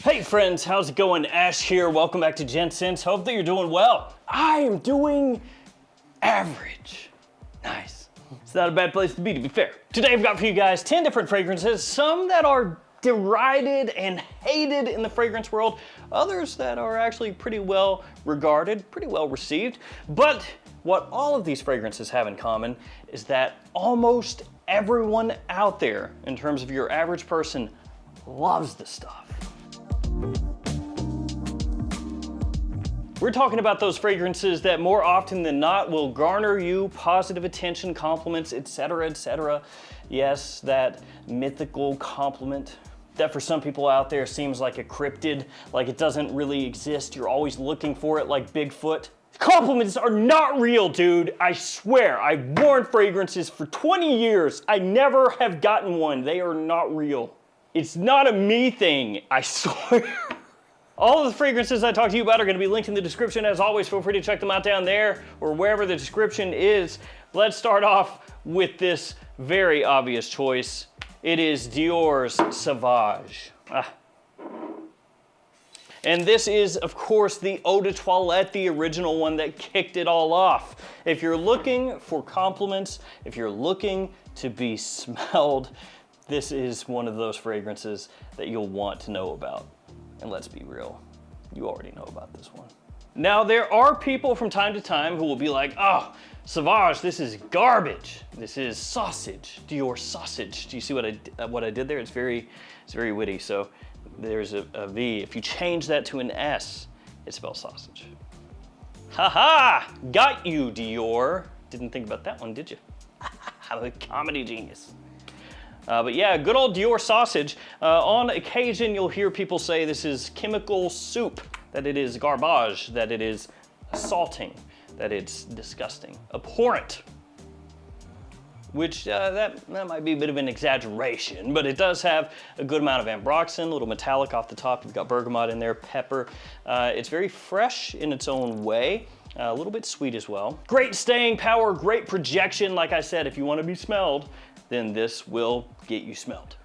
Hey friends, how's it going? Ash here. Welcome back to Gents. Hope that you're doing well. I am doing average. Nice. It's not a bad place to be fair. Today I've got for you guys 10 different fragrances, some that are derided and hated in the fragrance world, others that are actually pretty well regarded, pretty well received. But what all of these fragrances have in common is that almost everyone out there, in terms of your average person, loves the stuff. We're talking about those fragrances that more often than not will garner you positive attention, compliments, etc., etc. Yes, that mythical compliment that for some people out there seems like a cryptid, like it doesn't really exist. You're always looking for it like Bigfoot. Compliments are not real, dude. I swear, I've worn fragrances for 20 years. I never have gotten one. They are not real. It's not a me thing, I swear. All of the fragrances I talk to you about are going to be linked in the description. As always, feel free to check them out down there or wherever the description is. Let's start off with this very obvious choice. It is Dior's Sauvage. And this is, of course, the Eau de Toilette, the original one that kicked it all off. If you're looking for compliments, if you're looking to be smelled, this is one of those fragrances that you'll want to know about. And let's be real, you already know about this one. Now, there are people from time to time who will be like, oh, Sauvage, this is garbage. This is sausage, Dior sausage. Do you see what I did there? It's very witty. So there's a V. If you change that to an S, it spells sausage. Ha-ha, got you, Dior. Didn't think about that one, did you? I'm a comedy genius. But yeah, good old Dior sausage. On occasion, you'll hear people say this is chemical soup, that it is garbage, that it is assaulting, that it's disgusting, abhorrent. Which that might be a bit of an exaggeration, but it does have a good amount of ambroxan, a little metallic off the top. You've got bergamot in there, pepper. It's very fresh in its own way. A little bit sweet as well. Great staying power, great projection. Like I said, if you want to be smelled, then this will get you smelled.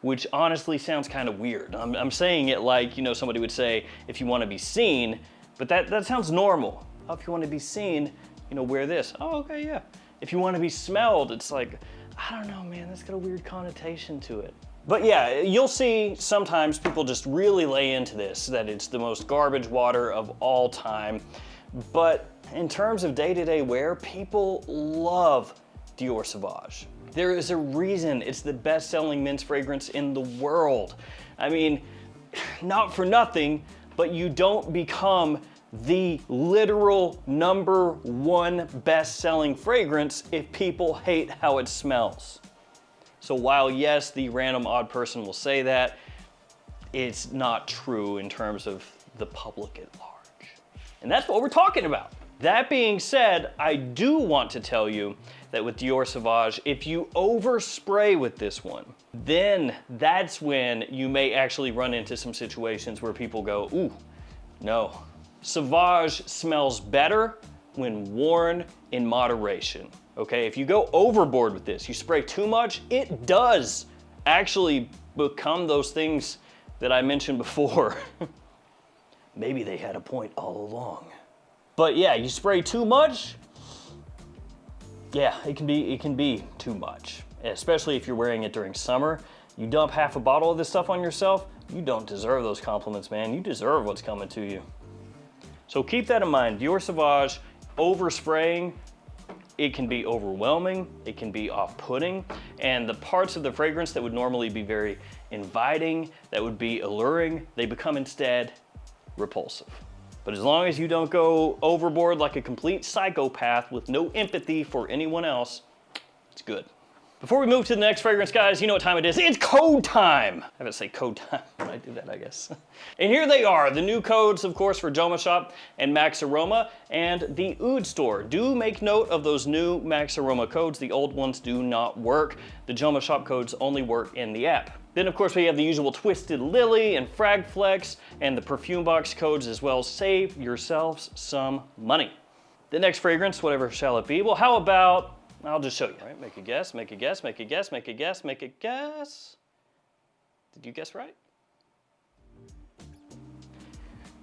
Which honestly sounds kind of weird. I'm saying it like, you know, somebody would say, if you want to be seen, but that sounds normal. Oh, if you want to be seen, you know, wear this. Oh, okay, yeah. If you want to be smelled, it's like, I don't know, man, that's got a weird connotation to it. But yeah, you'll see sometimes people just really lay into this, that it's the most garbage water of all time. But in terms of day-to-day wear, people love Dior Sauvage. There is a reason it's the best-selling men's fragrance in the world. I mean, not for nothing, but you don't become the literal #1 best-selling fragrance if people hate how it smells. So while yes, the random odd person will say that, it's not true in terms of the public at large. And that's what we're talking about. That being said, I do want to tell you that with Dior Sauvage, if you overspray with this one, then that's when you may actually run into some situations where people go, ooh, no. Sauvage smells better when worn in moderation, okay? If you go overboard with this, you spray too much, it does actually become those things that I mentioned before. Maybe they had a point all along. But yeah, you spray too much, yeah, it can be too much, especially if you're wearing it during summer. You dump half a bottle of this stuff on yourself, you don't deserve those compliments, man. You deserve what's coming to you. So keep that in mind. Dior Sauvage, overspraying, it can be overwhelming, it can be off-putting, and the parts of the fragrance that would normally be very inviting, that would be alluring, they become instead repulsive. But as long as you don't go overboard like a complete psychopath with no empathy for anyone else, it's good. Before we move to the next fragrance, guys, you know what time it is. It's code time. I have to say code time when I do that, I guess. And here they are, the new codes, of course, for JOMASHOP and Max Aroma and the Oud store. Do make note of those new Max Aroma codes. The old ones do not work. The JOMASHOP codes only work in the app. Then, of course, we have the usual Twisted Lily and Frag Flex and the perfume box codes as well. Save yourselves some money. The next fragrance, whatever shall it be? Well, how about, I'll just show you. All right, make a guess, make a guess, make a guess, make a guess, make a guess. Did you guess right?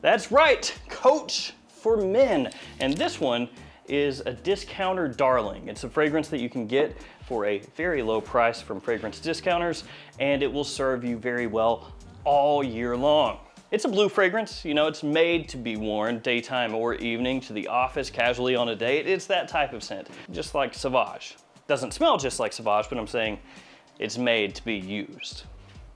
That's right, Coach for Men. And this one is a discounter darling. It's a fragrance that you can get for a very low price from fragrance discounters, and it will serve you very well all year long. It's a blue fragrance, you know, it's made to be worn daytime or evening, to the office, casually on a date. It's that type of scent, just like Sauvage. Doesn't smell just like Sauvage, but I'm saying it's made to be used.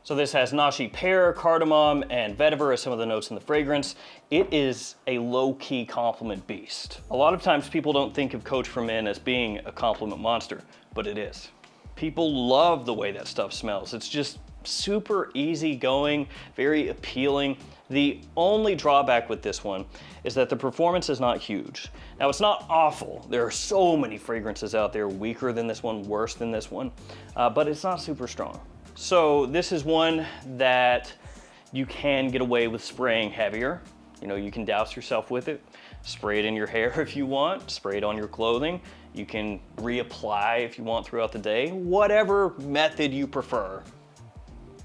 So this has nashi pear, cardamom, and vetiver as some of the notes in the fragrance. It is a low-key compliment beast. A lot of times people don't think of Coach for Men as being a compliment monster, but it is. People love the way that stuff smells. It's just super easygoing, very appealing. The only drawback with this one is that the performance is not huge. Now, it's not awful. There are so many fragrances out there weaker than this one, worse than this one, but it's not super strong. So this is one that you can get away with spraying heavier. You know, you can douse yourself with it, spray it in your hair if you want, spray it on your clothing. You can reapply if you want throughout the day, whatever method you prefer.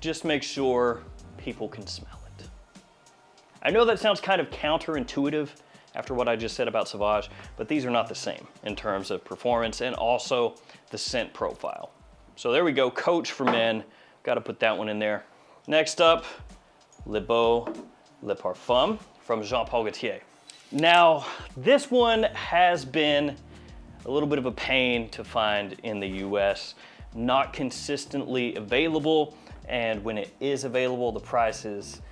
Just make sure people can smell it. I know that sounds kind of counterintuitive after what I just said about Sauvage, but these are not the same in terms of performance and also the scent profile. So there we go, Coach for Men. Got to put that one in there. Next up, Le Beau Le Parfum from Jean Paul Gaultier. Now, this one has been a little bit of a pain to find in the US, not consistently available. And when it is available, the price is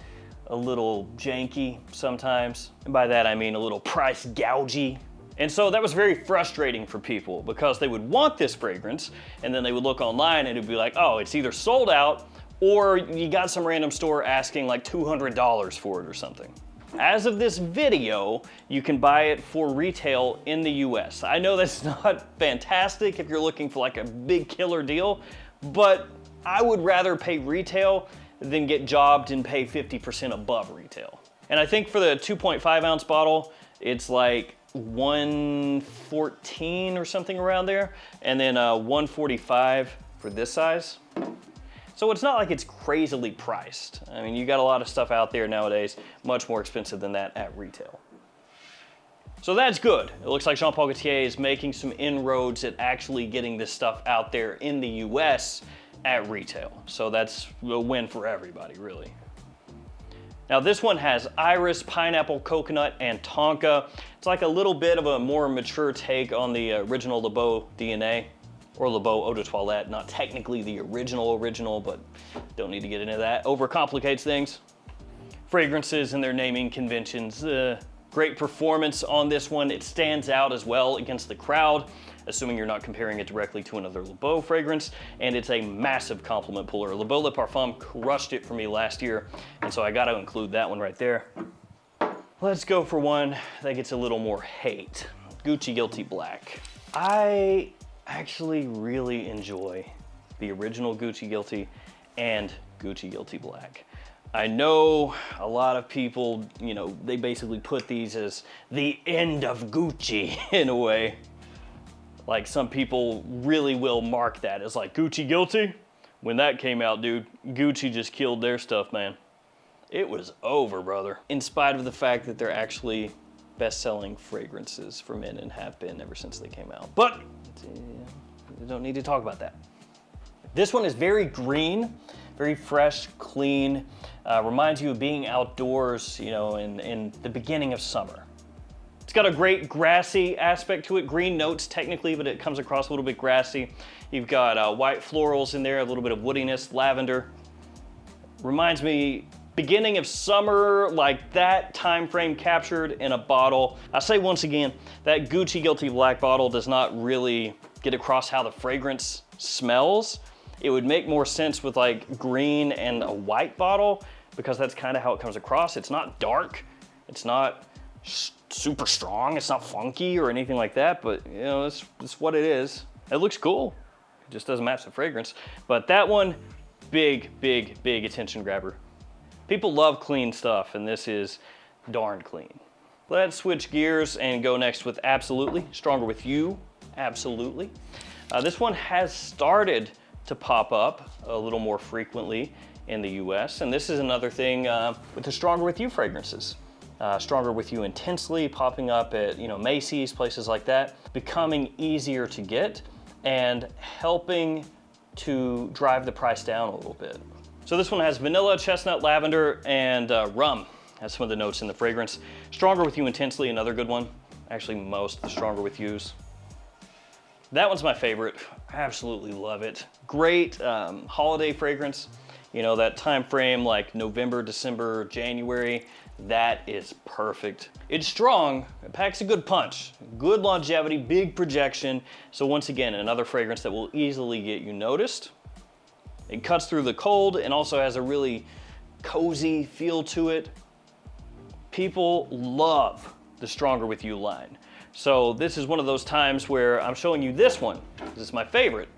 a little janky sometimes. And by that, I mean a little price gougy. And so that was very frustrating for people because they would want this fragrance and then they would look online and it'd be like, oh, it's either sold out or you got some random store asking like $200 for it or something. As of this video, you can buy it for retail in the US. I know that's not fantastic if you're looking for like a big killer deal, but I would rather pay retail than get jobbed and pay 50% above retail. And I think for the 2.5 ounce bottle, it's like $114 or something around there, and then $145 for this size. So it's not like it's crazily priced. I mean, you got a lot of stuff out there nowadays, much more expensive than that at retail. So that's good. It looks like Jean Paul Gaultier is making some inroads at actually getting this stuff out there in the US at retail. So that's a win for everybody, really. Now this one has iris, pineapple, coconut, and tonka. It's like a little bit of a more mature take on the original Le Beau DNA, or Le Beau Eau de Toilette. Not technically the original, but don't need to get into that. Overcomplicates things. Fragrances and their naming conventions. Great performance on this one. It stands out as well against the crowd, assuming you're not comparing it directly to another Le Beau fragrance, and it's a massive compliment puller. Le Beau Le Parfum crushed it for me last year, and so I gotta include that one right there. Let's go for one that gets a little more hate. Gucci Guilty Black. I actually really enjoy the original Gucci Guilty and Gucci Guilty Black. I know a lot of people, you know, they basically put these as the end of Gucci in a way. Like some people really will mark that as like Gucci Guilty. When that came out, dude, Gucci just killed their stuff, man. It was over, brother. In spite of the fact that they're actually best-selling fragrances for men and have been ever since they came out. But we don't need to talk about that. This one is very green, very fresh, clean. Reminds you of being outdoors, you know, in the beginning of summer. It's got a great grassy aspect to it. Green notes technically, but it comes across a little bit grassy. You've got white florals in there, a little bit of woodiness, lavender. Reminds me, beginning of summer, like that time frame captured in a bottle. I say once again, that Gucci Guilty Black bottle does not really get across how the fragrance smells. It would make more sense with like green and a white bottle because that's kind of how it comes across. It's not dark, it's not super strong, it's not funky or anything like that, but you know, it's what it is. It looks cool, it just doesn't match the fragrance. But that one, big attention grabber. People love clean stuff, and this is darn clean. Let's switch gears and go next with Absolutely, Stronger With You, Absolutely. This one has started to pop up a little more frequently in the US, and this is another thing with the Stronger With You fragrances. Stronger With You Intensely, popping up at Macy's, places like that, becoming easier to get and helping to drive the price down a little bit. So this one has vanilla, chestnut, lavender, and rum. That's some of the notes in the fragrance. Stronger With You Intensely, another good one. Actually, most of the Stronger With Yous. That one's my favorite. I absolutely love it. Great holiday fragrance. That time frame like November, December, January, that is perfect. It's strong, it packs a good punch, good longevity, big projection. So once again, another fragrance that will easily get you noticed. It cuts through the cold and also has a really cozy feel to it. People love the Stronger With You line. So this is one of those times where I'm showing you this one, this is my favorite,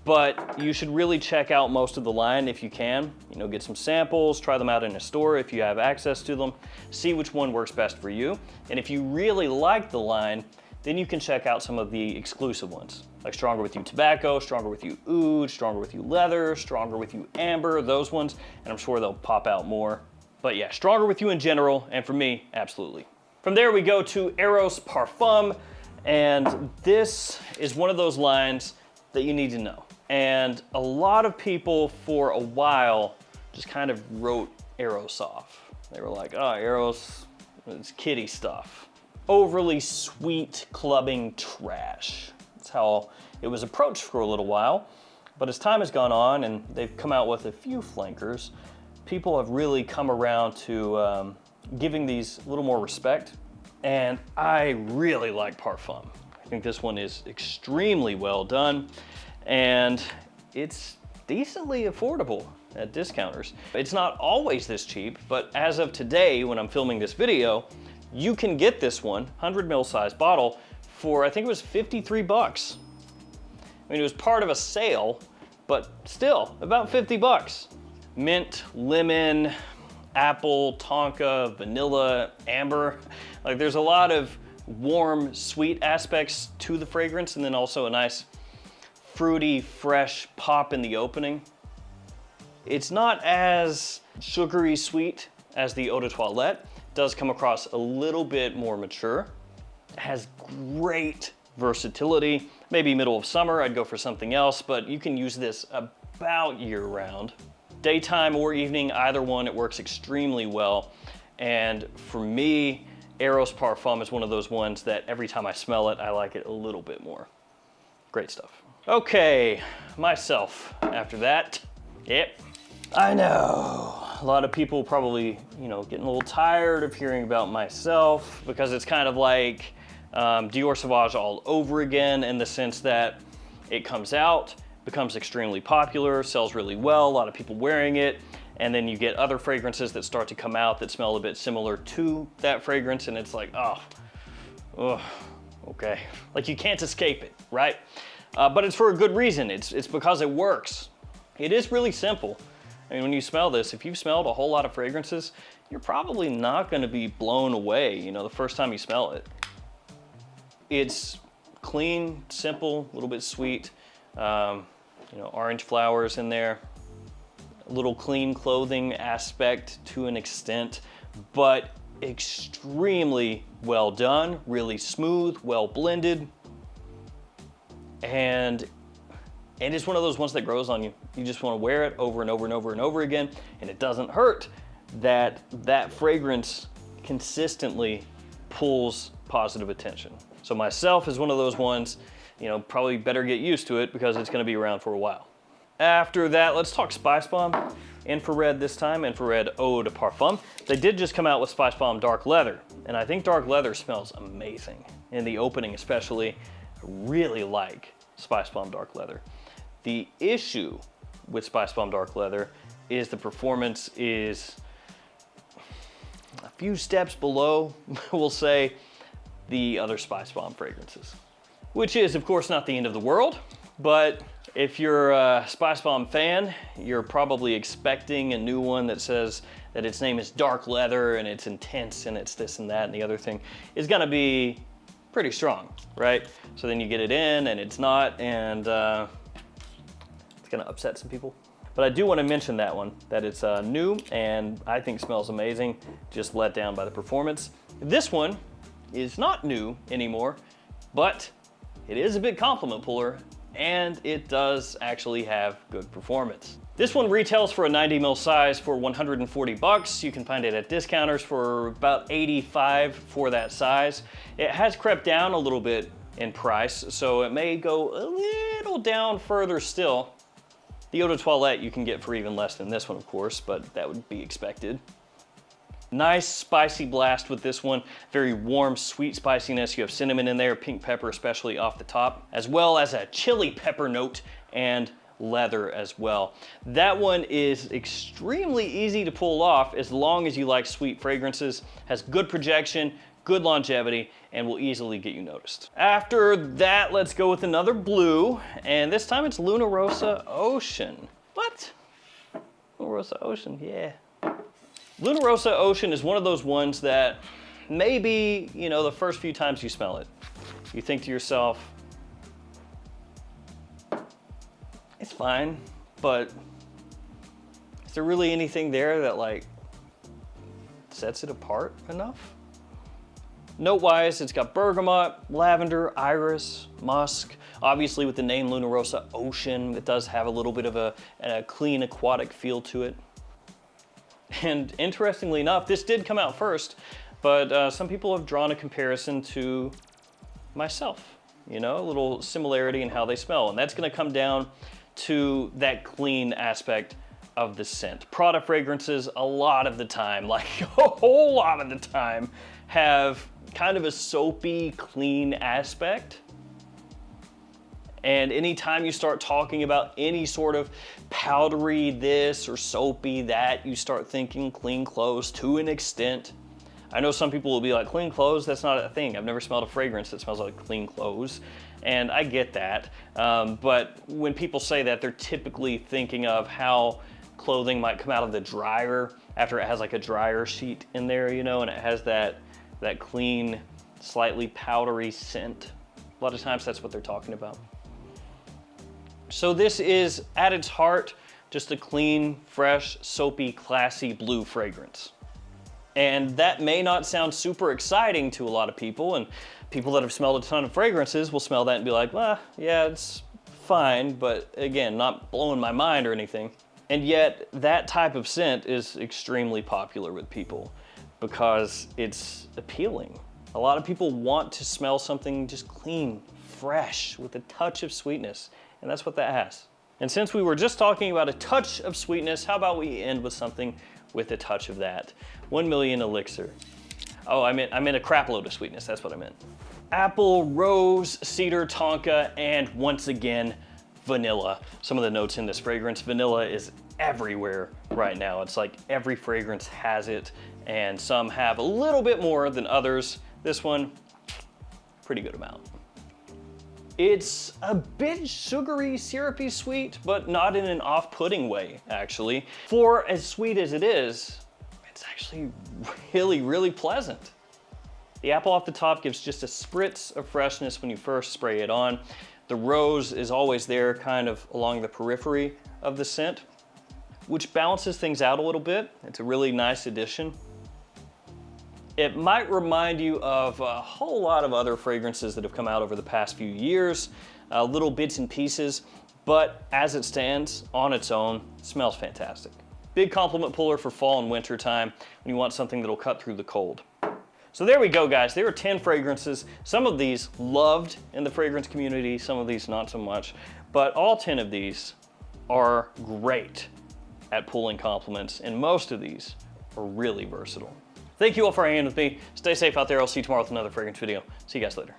but you should really check out most of the line if you can. Get some samples, try them out in a store if you have access to them, see which one works best for you. And if you really like the line, then you can check out some of the exclusive ones, like Stronger With You Tobacco, Stronger With You Oud, Stronger With You Leather, Stronger With You Amber, those ones, and I'm sure they'll pop out more. But yeah, Stronger With You in general, and for me, absolutely. From there we go to Eros Parfum, and this is one of those lines that you need to know. And a lot of people for a while just kind of wrote Eros off. They were like, oh, Eros, it's kiddie stuff. Overly sweet clubbing trash. That's how it was approached for a little while. But as time has gone on and they've come out with a few flankers, people have really come around to giving these a little more respect. And I really like Parfum. I think this one is extremely well done and it's decently affordable at discounters. It's not always this cheap, but as of today, when I'm filming this video, you can get this one, 100 ml size bottle, for I think it was 53 bucks. I mean, it was part of a sale, but still, about 50 bucks. Mint, lemon, apple, tonka, vanilla, amber. Like there's a lot of warm, sweet aspects to the fragrance and then also a nice fruity, fresh pop in the opening. It's not as sugary sweet as the Eau de Toilette. It does come across a little bit more mature. It has great versatility. Maybe middle of summer, I'd go for something else, but you can use this about year round. Daytime or evening, either one, it works extremely well. And for me, Eros Parfum is one of those ones that every time I smell it, I like it a little bit more. Great stuff. Okay, myself after that. Yep, I know. A lot of people probably, getting a little tired of hearing about myself because it's kind of like Dior Sauvage all over again in the sense that it comes out, becomes extremely popular, sells really well, a lot of people wearing it, and then you get other fragrances that start to come out that smell a bit similar to that fragrance, and it's like, oh, okay. Like you can't escape it, right? But it's for a good reason. It's because it works. It is really simple. I mean, when you smell this, if you've smelled a whole lot of fragrances, you're probably not gonna be blown away, the first time you smell it. It's clean, simple, a little bit sweet, orange flowers in there, a little clean clothing aspect to an extent, but extremely well done, really smooth, well blended. And it's one of those ones that grows on you. You just want to wear it over and over and over and over again, and it doesn't hurt that that fragrance consistently pulls positive attention. So myself is one of those ones, probably better get used to it because it's going to be around for a while. After that, let's talk Spice Bomb. Infrared this time, Infrared Eau de Parfum. They did just come out with Spice Bomb Dark Leather, and I think Dark Leather smells amazing. In the opening especially, I really like Spice Bomb Dark Leather. The issue with Spice Bomb Dark Leather is the performance is a few steps below, we'll say, the other Spice Bomb fragrances. Which is, of course, not the end of the world, but if you're a Spice Bomb fan, you're probably expecting a new one that says that its name is Dark Leather and it's intense and it's this and that and the other thing is gonna be pretty strong, right? So then you get it in and it's not, and it's gonna upset some people. But I do want to mention that one, that it's new and I think smells amazing, just let down by the performance. This one is not new anymore, but it is a big compliment puller and it does actually have good performance. This one retails for a 90 ml size for 140 bucks. You can find it at discounters for about 85 for that size. It has crept down a little bit in price, so it may go a little down further still. The Eau de Toilette you can get for even less than this one, of course, but that would be expected. Nice spicy blast with this one. Very warm, sweet spiciness. You have cinnamon in there, pink pepper especially off the top, as well as a chili pepper note and leather as well. That one is extremely easy to pull off as long as you like sweet fragrances, has good projection, good longevity, and will easily get you noticed. After that, let's go with another blue, and this time it's Luna Rossa Ocean. What? Luna Rossa Ocean, yeah. Luna Rossa Ocean is one of those ones that maybe, you know, the first few times you smell it, you think to yourself, it's fine, but is there really anything there that like sets it apart enough? Note-wise, it's got bergamot, lavender, iris, musk. Obviously with the name Luna Rossa Ocean, it does have a little bit of a clean aquatic feel to it. And interestingly enough, this did come out first, but some people have drawn a comparison to myself, you know, a little similarity in how they smell. And that's gonna come down to that clean aspect of the scent. Prada fragrances, a lot of the time, like a whole lot of the time, have kind of a soapy, clean aspect. And anytime you start talking about any sort of powdery this or soapy that, you start thinking clean clothes to an extent. I know some people will be like, clean clothes, that's not a thing. I've never smelled a fragrance that smells like clean clothes. And I get that. But when people say that, they're typically thinking of how clothing might come out of the dryer after it has like a dryer sheet in there, you know, and it has that clean, slightly powdery scent. A lot of times that's what they're talking about. So this is, at its heart, just a clean, fresh, soapy, classy blue fragrance. And that may not sound super exciting to a lot of people, and people that have smelled a ton of fragrances will smell that and be like, well, yeah, it's fine, but again, not blowing my mind or anything. And yet, that type of scent is extremely popular with people because it's appealing. A lot of people want to smell something just clean, fresh, with a touch of sweetness. And that's what that has. And since we were just talking about a touch of sweetness, how about we end with something with a touch of that? 1 Million Elixir. Oh, I meant a crap load of sweetness, that's what I meant. Apple, rose, cedar, tonka, and once again, vanilla. Some of the notes in this fragrance, vanilla is everywhere right now. It's like every fragrance has it, and some have a little bit more than others. This one, pretty good amount. It's a bit sugary, syrupy sweet, but not in an off-putting way, actually. For as sweet as it is, it's actually really, really pleasant. The apple off the top gives just a spritz of freshness when you first spray it on. The rose is always there, kind of along the periphery of the scent, which balances things out a little bit. It's a really nice addition. It might remind you of a whole lot of other fragrances that have come out over the past few years, little bits and pieces, but as it stands on its own, it smells fantastic. Big compliment puller for fall and winter time when you want something that'll cut through the cold. So there we go, guys. There are 10 fragrances. Some of these loved in the fragrance community, some of these not so much, but all 10 of these are great at pulling compliments, and most of these are really versatile. Thank you all for hanging with me. Stay safe out there. I'll see you tomorrow with another fragrance video. See you guys later.